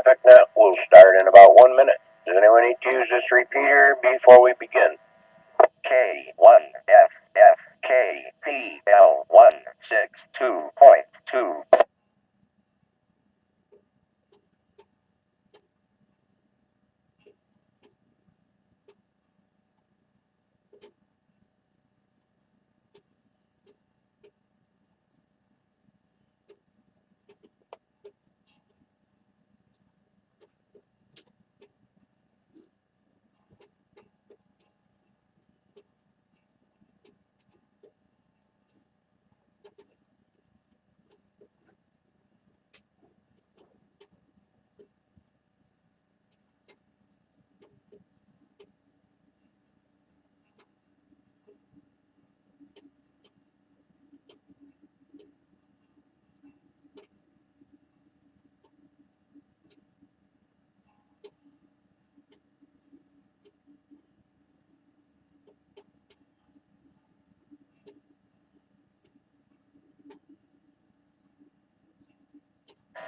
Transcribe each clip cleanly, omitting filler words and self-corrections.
traffic net will start in about 1 minute. Does anyone need to use this repeater before we begin? K1FFKPL162.2.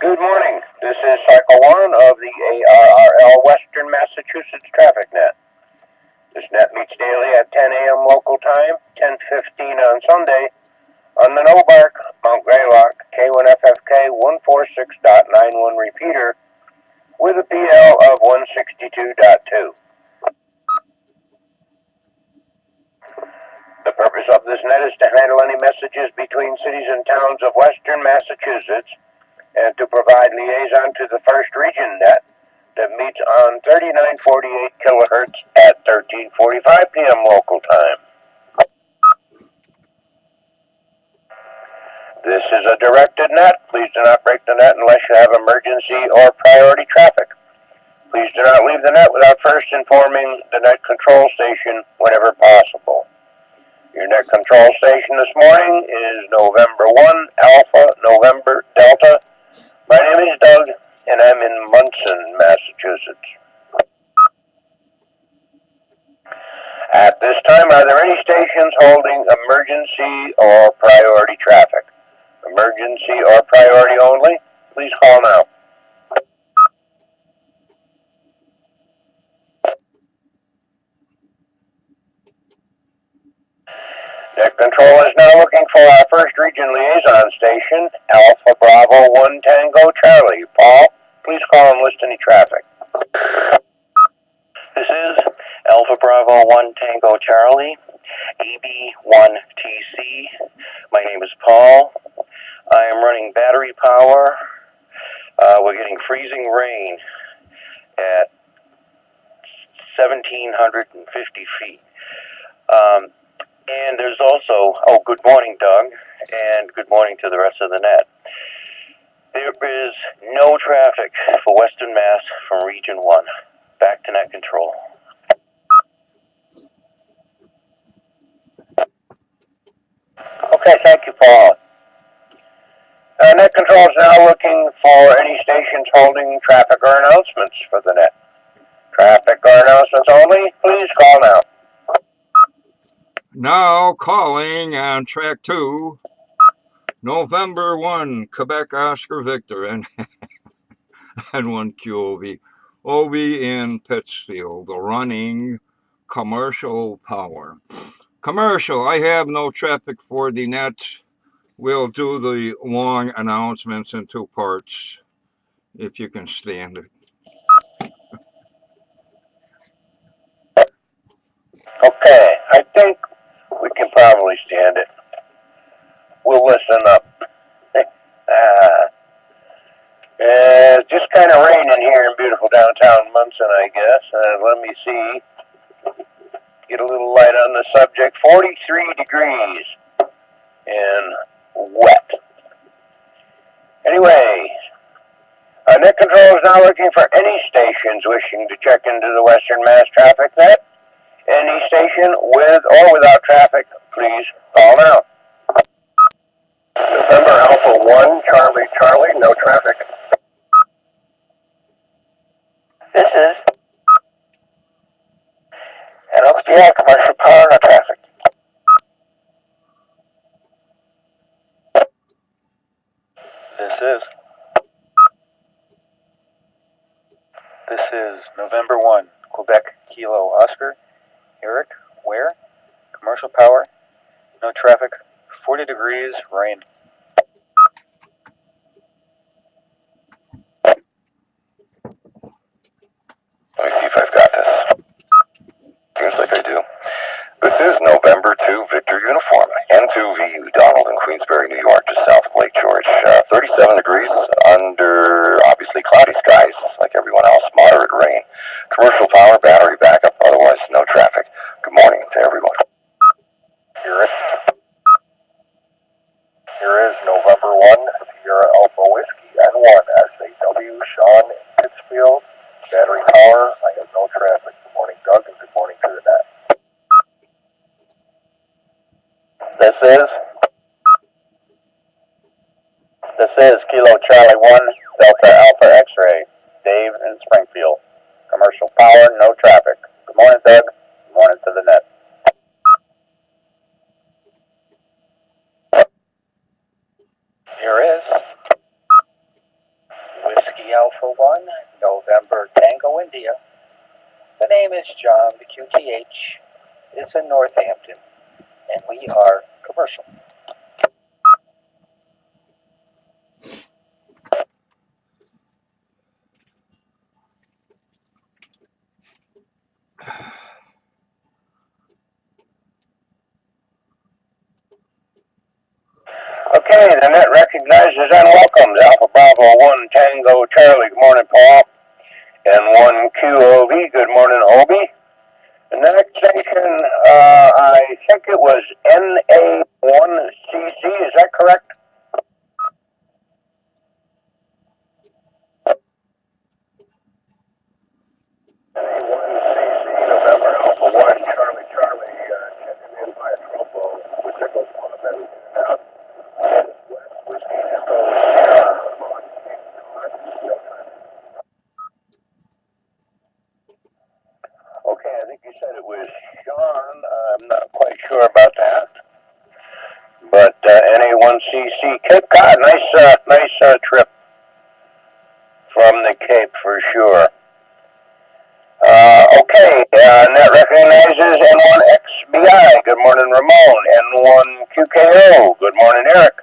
Good morning. This is Cycle 1 of the ARRL Western Massachusetts Traffic Net. This net meets daily at 10 a.m. local time, 10:15 on Sunday, on the Nobark, Mount Greylock, K1FFK 146.91 repeater with a PL of 162.2. The purpose of this net is to handle any messages between cities and towns of Western Massachusetts and to provide liaison to the first region net that meets on 3948 kilohertz at 13:45 p.m. local time. This is a directed net. Please do not break the net unless you have emergency or priority traffic. Please do not leave the net without first informing the net control station whenever possible. Your net control station this morning is November 1, Alpha, November, Delta. My name is Doug, and I'm in Munson, Massachusetts. At this time, are there any stations holding emergency or priority traffic? Emergency or priority only? Please call now. Net Control is now looking for our first region liaison station, Alpha Bravo 1 Tango Charlie. Paul, please call and list any traffic. This is Alpha Bravo 1 Tango Charlie, AB1TC. My name is Paul. I am running battery power. We're getting freezing rain at 1,750 feet. And there's also, good morning, Doug, and good morning to the rest of the net. There is no traffic for Western Mass from Region 1. Back to net control. Okay, thank you, Paul. Net Control is now looking for any stations holding traffic or announcements for the net. Traffic or announcements only, please call now. Now calling on track 2, November 1, Quebec Oscar Victor, and N1QOV. OV in Pittsfield, running commercial power. Commercial, I have no traffic for the net. We'll do the long announcements in 2 parts, if you can stand it. Okay, I think we can probably stand it. We'll listen up. It's just kind of raining here in beautiful downtown Munson, I guess. Let me see. Get a little light on the subject. 43 degrees and wet. Anyway, Net Control is now looking for any stations wishing to check into the Western Mass traffic net. Any station with or without traffic, please call now. November Alpha 1, Charlie, Charlie, no traffic. This is NLCI commercial power, no traffic. This is This is November 1, Quebec Kilo Oscar, Eric, where? Commercial power, no traffic, 40 degrees, rain. Let me see if I've got this. Seems like I do. This is November 2, Victor Uniform, N2VU, Donald in Queensbury, New York, just south of Lake George. 37 degrees under obviously cloudy skies, like everyone else, moderate rain. Commercial power, battery backup, otherwise no traffic. Good morning to everyone. Here is November 1, Sierra Alpha Whiskey, N1AND, Sean in Pittsfield, battery power, I have no traffic. Good morning, Doug, and good morning to the net. This is Kilo Charlie 1, Delta Alpha X-Ray, Dave in Springfield. Commercial power, no traffic. Good morning, Doug. Good morning to the net. Here is Whiskey Alpha 1, November Tango India. The name is John, the QTH. It's in Northampton, and we are commercial. Okay, the net recognizes and welcomes Alpha Bravo 1 Tango Charlie. Good morning, Paul. And 1 QOV. Good morning, Obi. The next station, I think it was NA1CC. Is that correct? NA1CC, November Alpha 1 Charlie Charlie. Checking in by a tropo with the goes on the better out. West Whiskey Echo Sierra. Okay, I think you said it was Sean. I'm not quite sure about that. But NA1CC, Cape Cod, nice trip from the Cape for sure. Okay, net recognizes N1XBI. Good morning, Ramon. N1QKO. Good morning, Eric.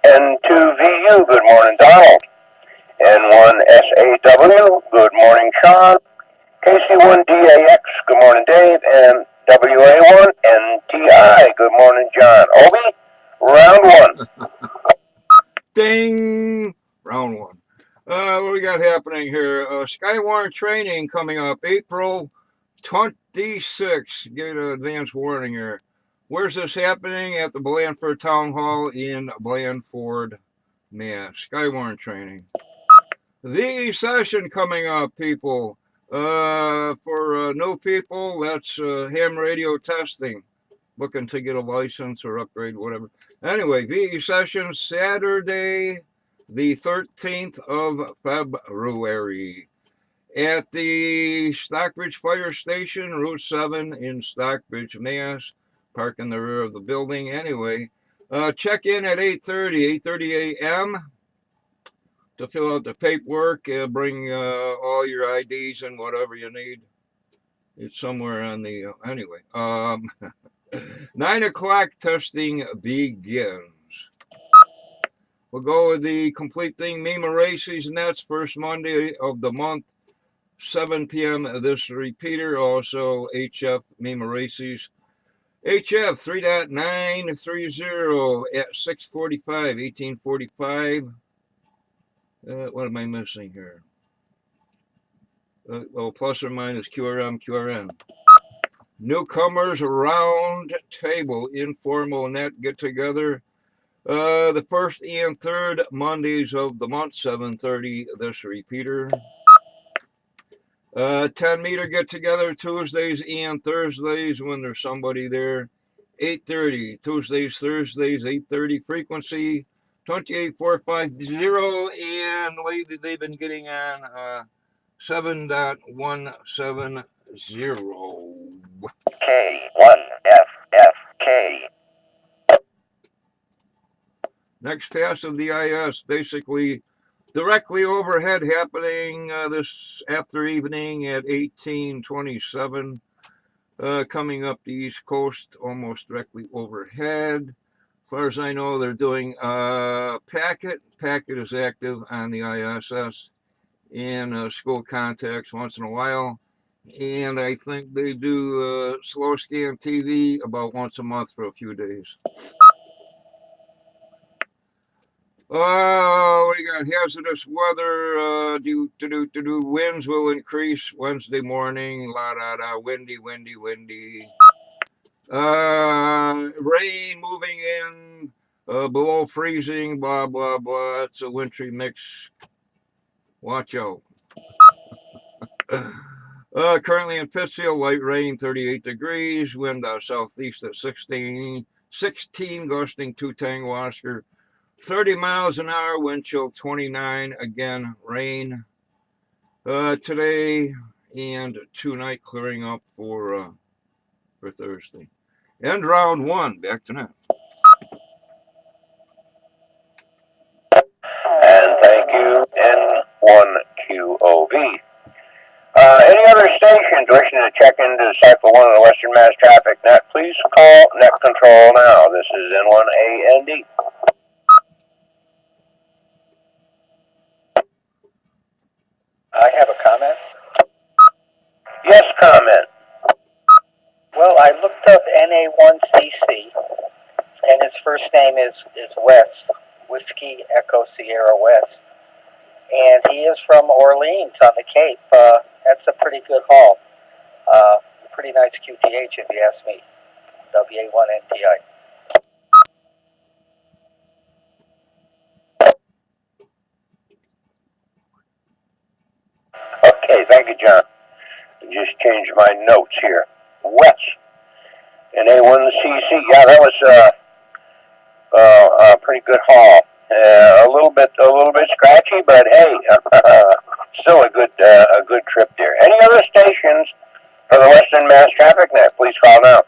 N2VU. Good morning, Donald. N1SAW. Good morning, Sean. KC1DAX. Good morning, Dave. And WA1NTI. Good morning, John. Obi, round 1. Ding! Round 1. What we got happening here? Skywarn training coming up April 26th. Get an advance warning here. Where's this happening? At the Blandford Town Hall in Blandford, Mass. Skywarn training. The session coming up, people. For new people, that's ham radio testing. Looking to get a license or upgrade, whatever. Anyway, VE session Saturday, the 13th of February at the Stockbridge Fire Station, Route 7 in Stockbridge, Mass. Park in the rear of the building. Anyway, check in at 8:30 a.m. to fill out the paperwork. Bring all your IDs and whatever you need. It's somewhere on the, anyway. 9 o'clock testing begins. We'll go with the complete thing, MEMA Races Nets, first Monday of the month, 7 p.m. This repeater, also HF MEMA Races. HF 3.930 at 6:45, 1845. What am I missing here? Plus or minus QRM. Newcomers round table, informal net get together. The first and third Mondays of the month, 7:30. This repeater. 10-meter get together Tuesdays and Thursdays when there's somebody there. 8:30 Tuesdays, Thursdays, 8:30 frequency 28450, and lately they've been getting on 7.170. K1FFK. Next pass of the IS, basically Directly overhead happening this after evening at 18:27. Coming up the East Coast, almost directly overhead. As far as I know, they're doing Packet. Packet is active on the ISS and school contacts once in a while. And I think they do slow scan TV about once a month for a few days. Oh, we got hazardous weather. Winds will increase Wednesday morning. La da da. Windy, windy, windy. Rain moving in. Below freezing. Blah blah blah. It's a wintry mix. Watch out. Currently in Pittsfield, light rain, 38 degrees. Wind southeast at 16, gusting 2 Tango Oscar. 30 miles an hour, wind chill 29. Again, rain today and tonight, clearing up for Thursday. End round 1. Back to net. And thank you, N1QOV. Any other stations wishing to check into Cycle 1 of the Western Mass Traffic Net, please call Net Control now. This is N1AND. I have a comment. Yes, comment. Well, I looked up NA1CC, and his first name is West, Whiskey Echo Sierra West. And he is from Orleans on the Cape. That's a pretty good haul. Pretty nice QTH if you ask me. WA1NTI. Okay, thank you, John. I just changed my notes here. West. NA1CC. Yeah, that was a pretty good haul. A little bit scratchy, but hey, still a good trip there. Any other stations for the Western Mass Traffic Net? Please call now.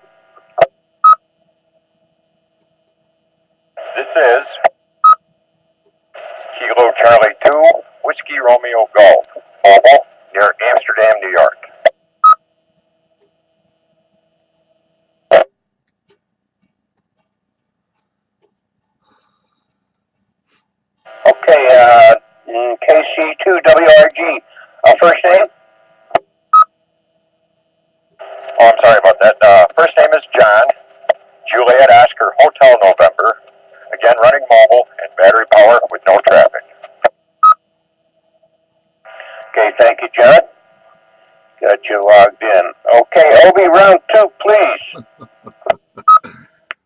This is Kilo Charlie 2, Whiskey Romeo Golf, Mobile, near Amsterdam, New York. Okay, KC2WRG. First name? Oh, I'm sorry about that. First name is John, Juliet Oscar Hotel November. Again, running mobile and battery power with no traffic. Okay, thank you, John. Got you logged in. Okay, OB round 2, please.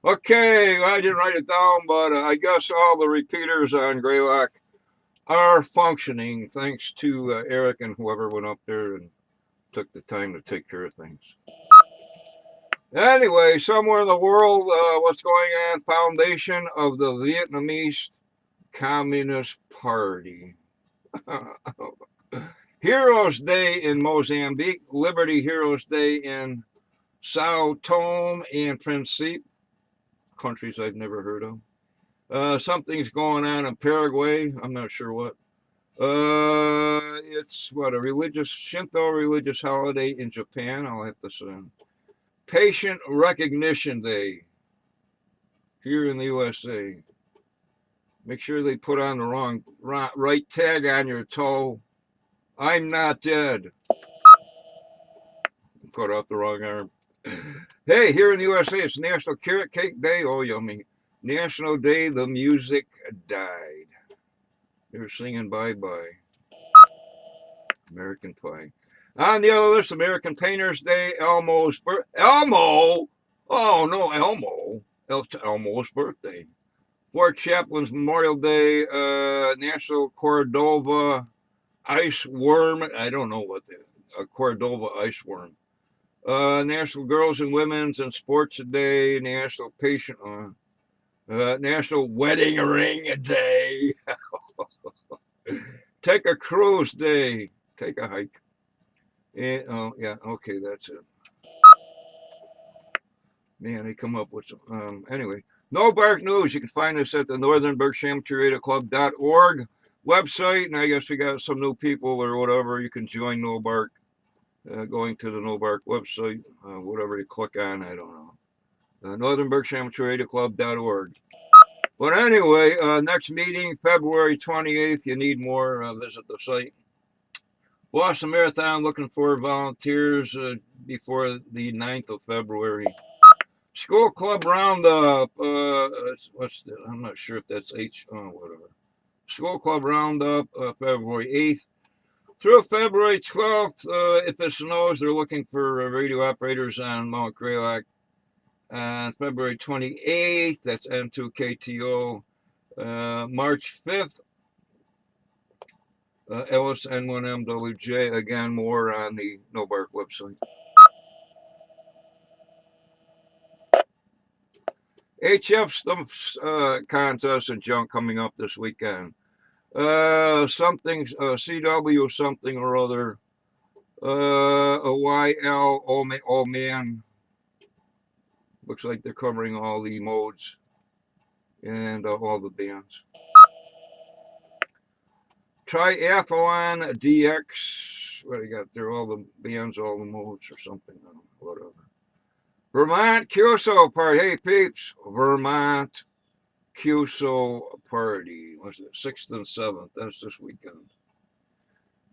Okay, well, I didn't write it down, but I guess all the repeaters on Greylock are functioning thanks to Eric and whoever went up there and took the time to take care of things. Anyway, somewhere in the world, what's going on? Foundation of the Vietnamese Communist Party. Heroes Day in Mozambique, Liberty Heroes Day in Sao Tome and Principe, countries I've never heard of. Something's going on in Paraguay. I'm not sure what. It's what, a religious Shinto religious holiday in Japan. I'll have to say. Patient Recognition Day here in the USA. Make sure they put on the right tag on your toe. I'm not dead. Cut off the wrong arm. Hey, here in the USA, it's National Carrot Cake Day. Oh, yummy. National Day the Music Died. They're singing bye-bye. American Pie. On the other list, American Painters Day, Elmo's birthday. Elmo? Oh, no, Elmo. Elmo's birthday. Fort Chaplin's Memorial Day, National Cordova Ice Worm. I don't know what a Cordova ice worm. National Girls and Women's and Sports Day, National National Wedding Ring Day. Take a cruise day. Take a hike. And, oh, yeah, okay, that's it. Man, they come up with some. Anyway, No Bark News. You can find us at the northernberkshire Club.org. website, and I guess we got some new people or whatever. You can join NoBark going to the NoBark website, whatever you click on, I don't know. Northern Berkshire Amateur Radio Club.org. But anyway, next meeting, February 28th. You need more, visit the site. Boston Marathon looking for volunteers before the 9th of February. School Club Roundup. What's that? I'm not sure if that's whatever. School Club Roundup, February 8th. Through February 12th, if it snows, they're looking for radio operators on Mount Greylock. On February 28th, that's N2KTO. March 5th, Ellis N1MWJ. Again, more on the NoBark website. HF Stumps contest and junk coming up this weekend. Something, CW something or other. A YL, oh man. Looks like they're covering all the modes and all the bands. Triathlon DX. What do you got there? All the bands, all the modes or something. Whatever. Vermont QSO Party. Hey, peeps. Vermont QSO Party. What's it? 6th and 7th. That's this weekend.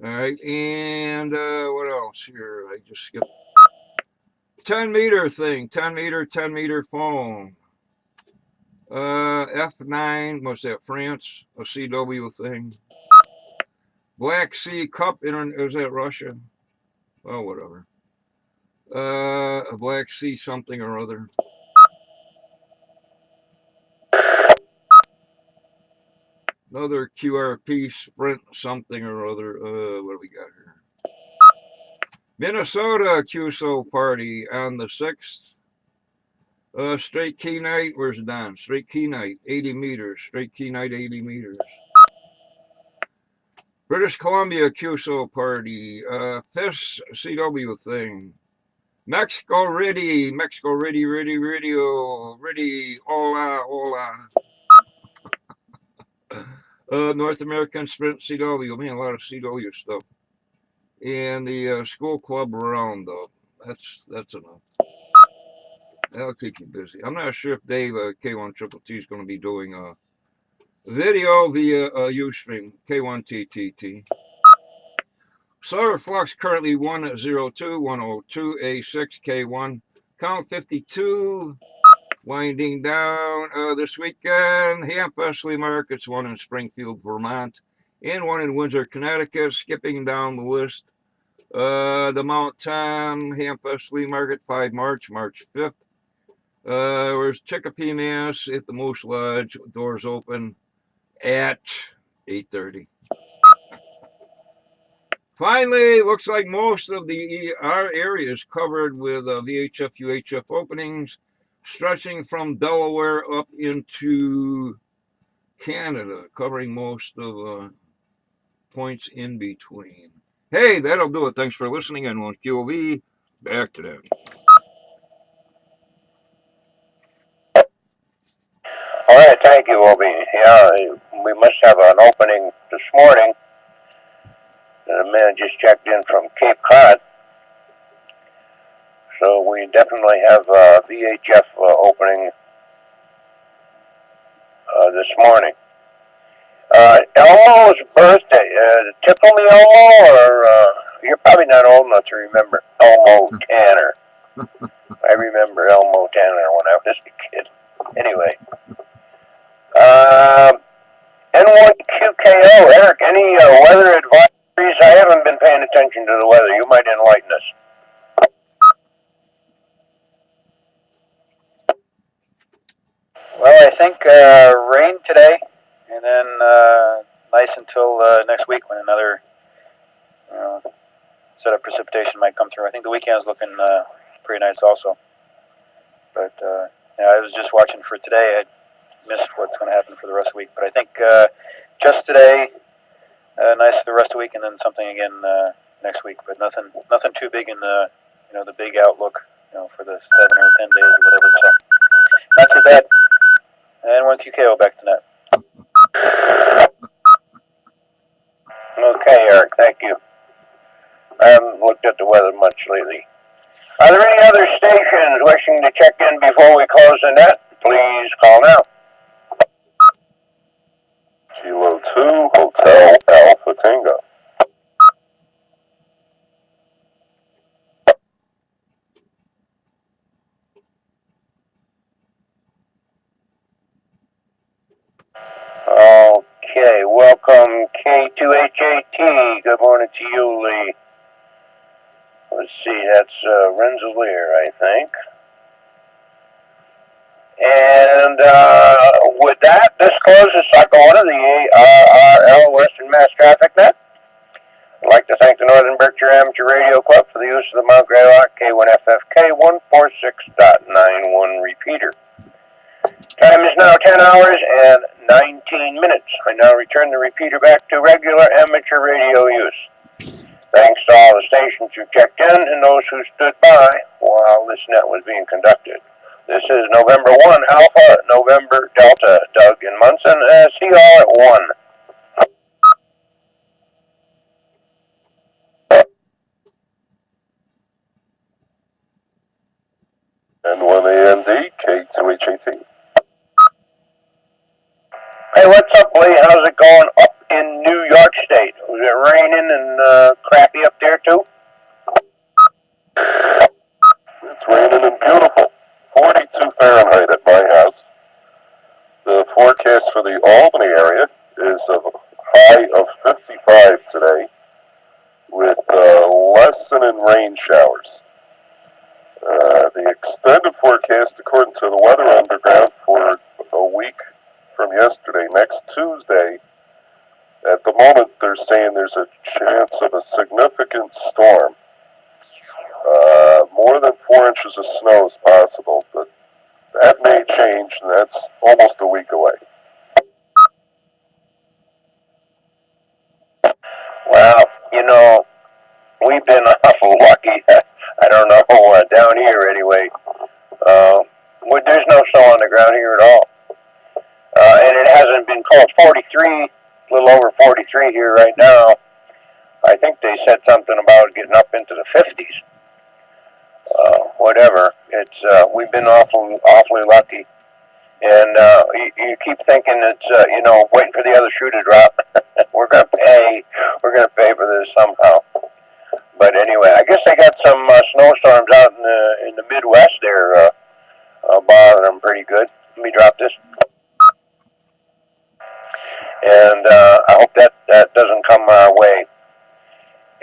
All right. And what else here? I just skipped. 10-meter thing. 10 meter foam. F9. What's that? France. A CW thing. Black Sea Cup. Is that Russia? Oh, whatever. A Black Sea something or other. Another QRP sprint something or other. What do we got here? Minnesota QSO Party on the 6th. Straight key night. Where's Don? Straight key night, 80 meters. Straight key night, 80 meters. British Columbia QSO Party. FIS CW thing. Mexico ready, radio, ready, hola. North American Sprint CW, man, a lot of CW stuff. And the School Club Roundup. That's enough. That'll keep you busy. I'm not sure if Dave K1TTT is going to be doing a video via Ustream K1TTT. Solar Flux currently 102, 102, A6, K1, count 52, winding down this weekend. Hamfest Flea Markets, one in Springfield, Vermont, and one in Windsor, Connecticut. Skipping down the list, the Mount Tom Hamfest Flea Market, 5 March 5th. Where's Chicopee, Mass. At the Moose Lodge, doors open at 8:30. Finally, looks like most of our area is covered with VHF, UHF openings, stretching from Delaware up into Canada, covering most of points in between. Hey, that'll do it. Thanks for listening. N1 QOV. Back to that. All right, thank you, Obi. Yeah, we must have an opening this morning. And a man just checked in from Cape Cod. So we definitely have a VHF opening this morning. Elmo's birthday. Tickle me, Elmo, or you're probably not old enough to remember Elmo Tanner. I remember Elmo Tanner when I was a kid. Anyway. N1QKO, Eric, any weather advisories? I haven't been paying attention to the weather. You might enlighten us. Well, I think rain today, and then nice until next week when another set of precipitation might come through. I think the weekend is looking pretty nice also. But yeah, I was just watching for today. I missed what's going to happen for the rest of the week. But I think just today, nice for the rest of the week, and then something again next week. But nothing too big in the the big outlook for the 7 or 10 days or whatever. So not too bad. And N1QKO back to net. Okay, Eric, thank you. I haven't looked at the weather much lately. Are there any other stations wishing to check in before we close the net? Please call now. Kilo 2, Hotel Alpha Tango. Okay, welcome K2HAT. Good morning to you, Lee. Let's see, that's Rensselaer, I think. And with that, this closes cycle 1 of the ARRL Western Mass Traffic Net. I'd like to thank the Northern Berkshire Amateur Radio Club for the use of the Mount Greylock K1FFK 146.91 repeater. Time is now 10 hours and 19 minutes. I now return the repeater back to regular amateur radio use. Thanks to all the stations who checked in and those who stood by while this net was being conducted. This is November 1 Alpha, November Delta, Doug and Munson, CR1. N1AND, K2HAT. Hey, what's up, Lee? How's it going up in New York State? Was it raining and crappy up there, too? It's raining and beautiful. 42 Fahrenheit at my house. The forecast for the Albany area is a high of 55 today, with lessening rain showers. The extended forecast, according to the Weather Underground, for a week from yesterday, next Tuesday, at the moment they're saying there's a chance of a significant storm. More than 4 inches of snow is possible, but that may change, and that's almost a week away. Well, you know, we've been awful lucky. I don't know, down here anyway. There's no snow on the ground here at all. And it hasn't been cold. 43, a little over 43 here right now. I think they said something about getting up into the 50s. Whatever. It's we've been awfully lucky. And you keep thinking it's waiting for the other shoe to drop. We're gonna pay for this somehow. But anyway, I guess they got some snowstorms out in the Midwest there, bothering them pretty good. Let me drop this. And I hope that doesn't come our way.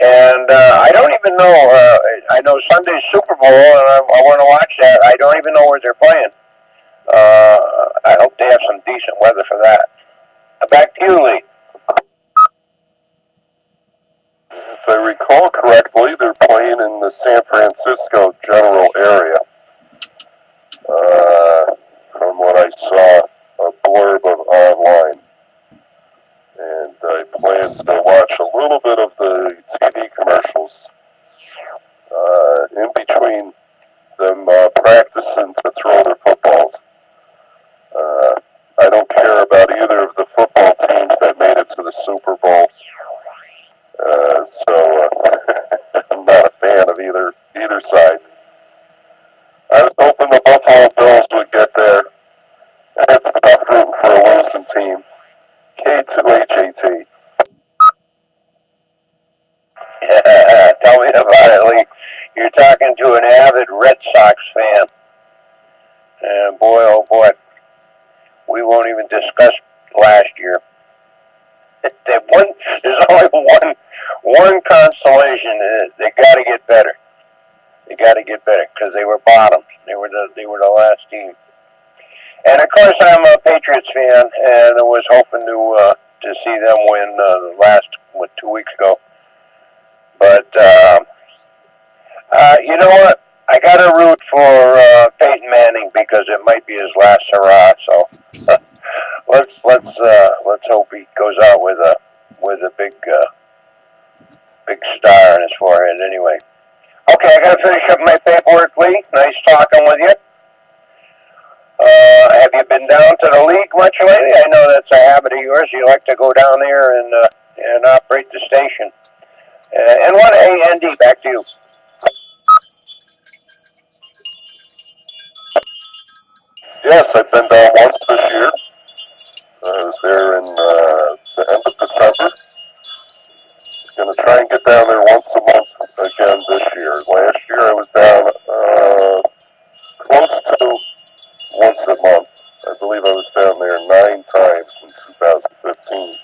And I don't even know. I know Sunday's Super Bowl, and I want to watch that. I don't even know where they're playing. I hope they have some decent weather for that. Back to you, Lee. If I recall correctly, they're playing in the San Francisco general area. From what I saw, a blurb of online. And I plan to watch a little bit of the TV commercials in between them practicing to throw their footballs. I don't care about either of the football teams that made it to the Super Bowl. So I'm not a fan of either side. I was hoping the Buffalo Bills would get there. It's tough rooting for a losing team. K2HAT. Yeah, tell me about it, Lee. You're talking to an avid Red Sox fan. And boy, oh boy, we won't even discuss last year. There's only one consolation. They got to get better. They got to get better because they were bottom. They were the last team. And of course, I'm a Patriots fan, and I was hoping to see them win the last 2 weeks ago. But you know what? I got to root for Peyton Manning because it might be his last hurrah. So let's hope he goes out with a big star on his forehead. Anyway, okay, I got to finish up my paperwork, Lee. Nice talking with you. Have you been down to the league much lately? I know that's a habit of yours. You like to go down there and and operate the station. N1AND, back to you. Yes, I've been down once this year. I was there in the end of December. Going to try and get down there once a month again this year. Last year I was down close to once a month. I believe I was down there 9 times in 2015.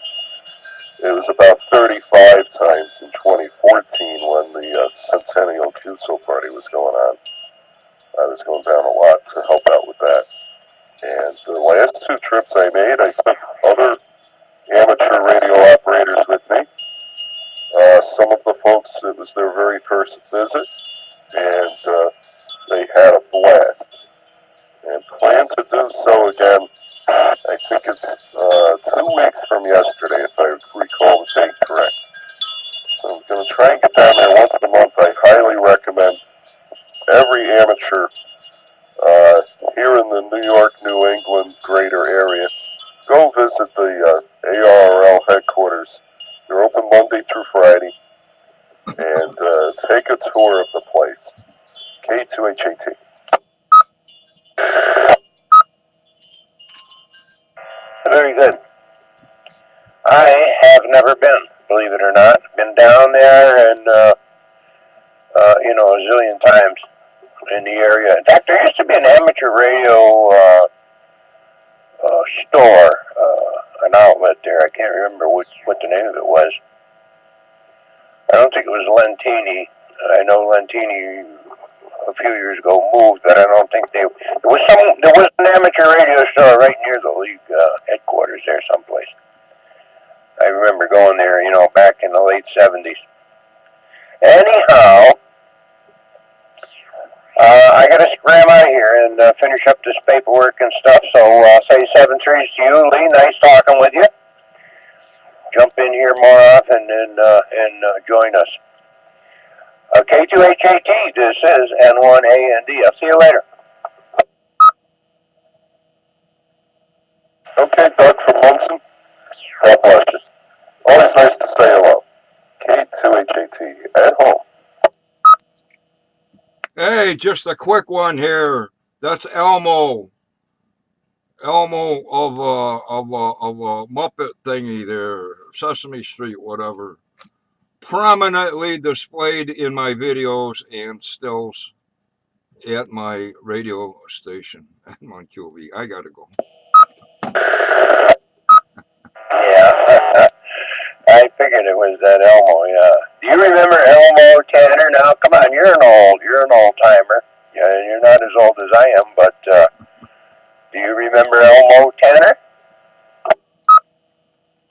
It was about 35 times in 2014 when the Centennial QSO party was going on. I was going down a lot to help out with that. And the last 2 trips I made, I took other amateur radio operators with me. Some of the folks, it was their very first visit, and they had a blast. And plan to do so again, I think it's 2 weeks from yesterday, if I recall the date correct. So I'm going to try and get down there once a month. I highly recommend every amateur here in the New York, New England greater area, go visit the ARRL headquarters. They're open Monday through Friday, and take a tour of the place. K2HAT. Very good. I have never been, believe it or not. Been down there and, a zillion times in the area. In fact, there used to be an amateur radio store, an outlet there. I can't remember what the name of it was. I don't think it was Lentini. I know Lentini a few years ago moved, but I don't think there was an amateur radio store right near the league headquarters there someplace. I remember going there, back in the late 70s. Anyhow, I got to scram out of here and finish up this paperwork and stuff. So I'll say 7-3 to you, Lee. Nice talking with you. Jump in here more often and join us. K2HAT, this is N1AND. I'll see you later. Okay, Doug from Munson. God bless you. Always nice to say hello. K2HAT at home. Hey, just a quick one here. That's Elmo. Elmo of a Muppet thingy there, Sesame Street, whatever. Prominently displayed in my videos and stills at my radio station on QB. I gotta go. Yeah, I figured it was that Elmo. Yeah. Do you remember Elmo Tanner? Now, come on, you're an old timer. Yeah, you're not as old as I am, but do you remember Elmo Tanner?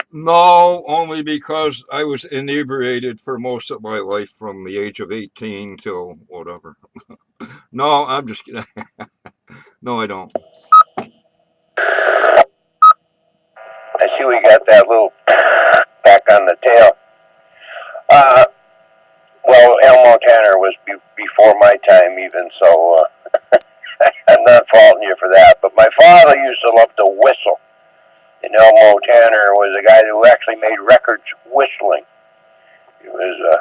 No, only because I was inebriated for most of my life from the age of 18 till whatever. No, I'm just kidding. No, I don't. I see we got that little back on the tail. Well, Elmo Tanner was before my time even, so I'm not faulting you for that. But my father used to love to whistle. And Elmo Tanner was a guy who actually made records whistling. He was a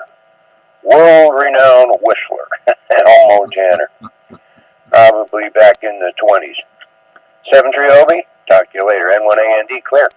world-renowned whistler, Elmo Tanner. Probably back in the 20s. 7-3 Obi, talk to you later. N1AND clear.